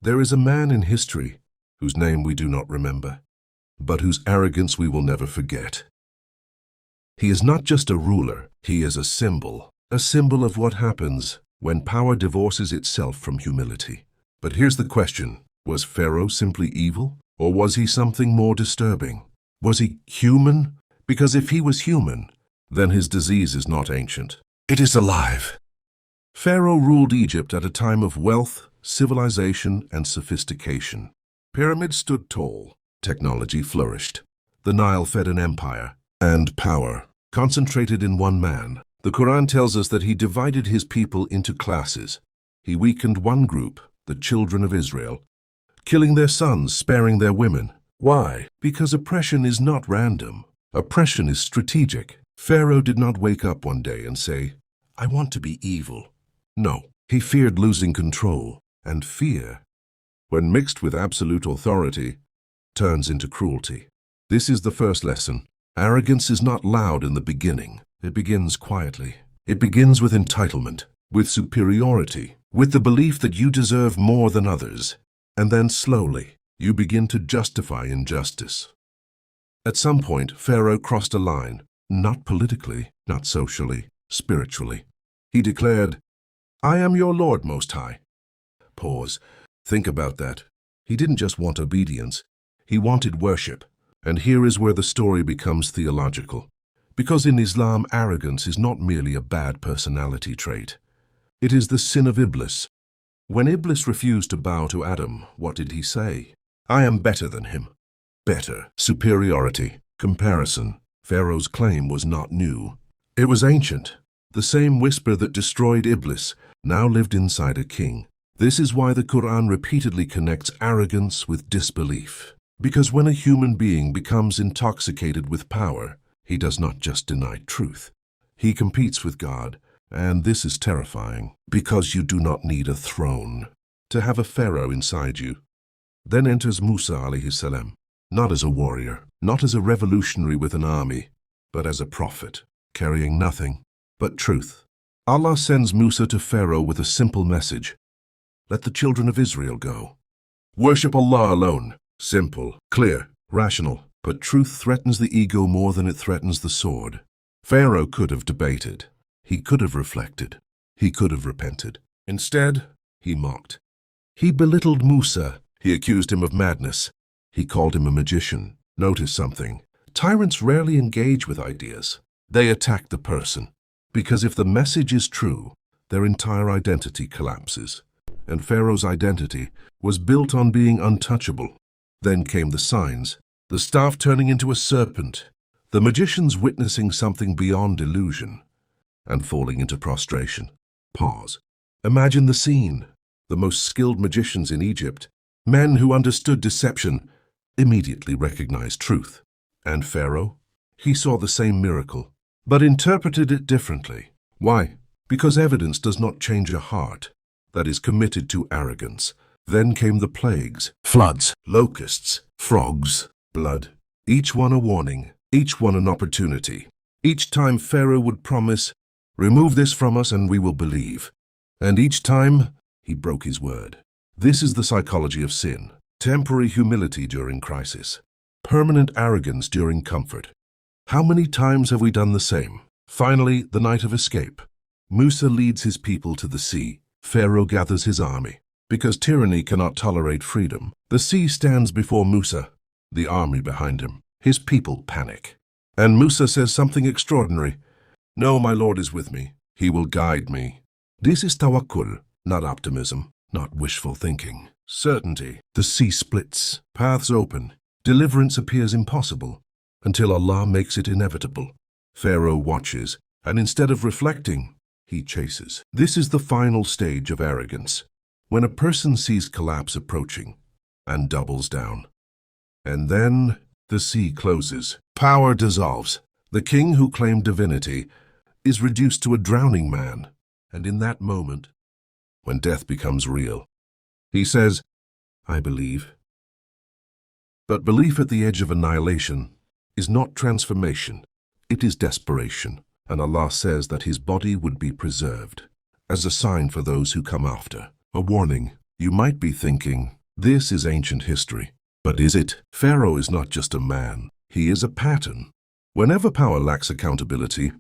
There is a man in history whose name we do not remember, but whose arrogance we will never forget. He is not just a ruler, he is a symbol of what happens when power divorces itself from humility. But here's the question, was Pharaoh simply evil, or was he something more disturbing? Was he human? Because if he was human, then his disease is not ancient. It is alive. Pharaoh ruled Egypt at a time of wealth, civilization, and sophistication. Pyramids stood tall, technology flourished, the Nile fed an empire, and power concentrated in one man. The Qur'an tells us that he divided his people into classes. He weakened one group, the children of Israel, killing their sons, sparing their women. Why? Because oppression is not random. Oppression is strategic. Pharaoh did not wake up one day and say, "I want to be evil." No, he feared losing control, and fear, when mixed with absolute authority, turns into cruelty. This is the first lesson. Arrogance is not loud in the beginning. It begins quietly. It begins with entitlement, with superiority, with the belief that you deserve more than others. And then slowly, you begin to justify injustice. At some point, Pharaoh crossed a line, not politically, not socially, spiritually. He declared, "I am your Lord Most High." Pause. Think about that. He didn't just want obedience. He wanted worship. And here is where the story becomes theological. Because in Islam, arrogance is not merely a bad personality trait. It is the sin of Iblis. When Iblis refused to bow to Adam, what did he say? "I am better than him." Better, superiority, comparison. Pharaoh's claim was not new. It was ancient. The same whisper that destroyed Iblis now lived inside a king. This is why the Qur'an repeatedly connects arrogance with disbelief. Because when a human being becomes intoxicated with power, he does not just deny truth. He competes with God, and this is terrifying, because you do not need a throne to have a Pharaoh inside you. Then enters Musa alayhi salam, not as a warrior, not as a revolutionary with an army, but as a prophet, carrying nothing but truth. Allah sends Musa to Pharaoh with a simple message. Let the children of Israel go. Worship Allah alone. Simple, clear, rational. But truth threatens the ego more than it threatens the sword. Pharaoh could have debated. He could have reflected. He could have repented. Instead, he mocked. He belittled Musa. He accused him of madness. He called him a magician. Notice something. Tyrants rarely engage with ideas. They attack the person. Because if the message is true, their entire identity collapses. And Pharaoh's identity was built on being untouchable. Then came the signs. The staff turning into a serpent. The magicians witnessing something beyond illusion. And falling into prostration. Pause. Imagine the scene. The most skilled magicians in Egypt, men who understood deception, immediately recognized truth. And Pharaoh? He saw the same miracle, but interpreted it differently. Why? Because evidence does not change a heart that is committed to arrogance. Then came the plagues, floods, locusts, frogs, blood. Each one a warning, each one an opportunity. Each time Pharaoh would promise, "Remove this from us and we will believe." And each time, he broke his word. This is the psychology of sin. Temporary humility during crisis. Permanent arrogance during comfort. How many times have we done the same? Finally, the night of escape. Musa leads his people to the sea. Pharaoh gathers his army. Because tyranny cannot tolerate freedom, the sea stands before Musa, the army behind him. His people panic. And Musa says something extraordinary. "No, my Lord is with me. He will guide me." This is tawakkul, not optimism, not wishful thinking. Certainty. The sea splits, paths open, deliverance appears impossible, until Allah makes it inevitable. Pharaoh watches, and instead of reflecting, he chases. This is the final stage of arrogance. When a person sees collapse approaching and doubles down. And then the sea closes. Power dissolves. The king who claimed divinity is reduced to a drowning man. And in that moment, when death becomes real, he says, "I believe." But belief at the edge of annihilation is not transformation. It is desperation. And Allah says that his body would be preserved as a sign for those who come after. A warning. You might be thinking, this is ancient history. But is it? Pharaoh is not just a man. He is a pattern. Whenever power lacks accountability,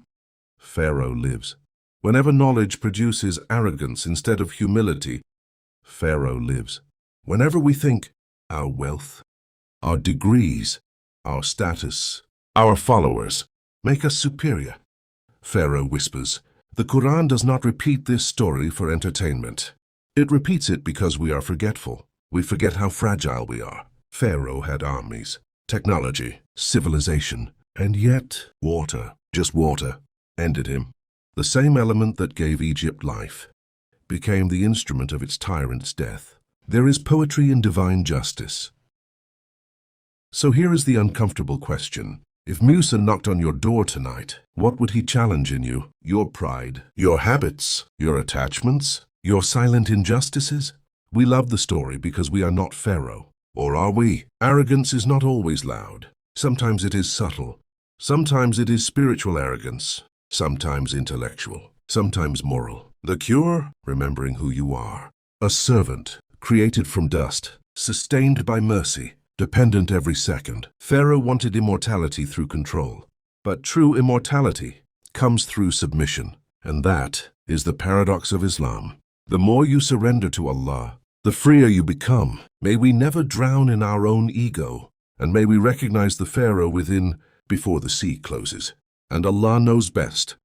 Pharaoh lives. Whenever knowledge produces arrogance instead of humility, Pharaoh lives. Whenever we think our wealth, our degrees, our status, our followers make us superior, Pharaoh whispers, the Qur'an does not repeat this story for entertainment. It repeats it because we are forgetful. We forget how fragile we are. Pharaoh had armies, technology, civilization, and yet water, just water, ended him. The same element that gave Egypt life became the instrument of its tyrant's death. There is poetry in divine justice. So here is the uncomfortable question. If Musa knocked on your door tonight, what would he challenge in you? Your pride, your habits, your attachments, your silent injustices? We love the story because we are not Pharaoh. Or are we? Arrogance is not always loud. Sometimes it is subtle. Sometimes it is spiritual arrogance. Sometimes intellectual. Sometimes moral. The cure? Remembering who you are. A servant, created from dust, sustained by mercy, dependent every second. Pharaoh wanted immortality through control. But true immortality comes through submission. And that is the paradox of Islam. The more you surrender to Allah, the freer you become. May we never drown in our own ego, and may we recognize the Pharaoh within before the sea closes. And Allah knows best.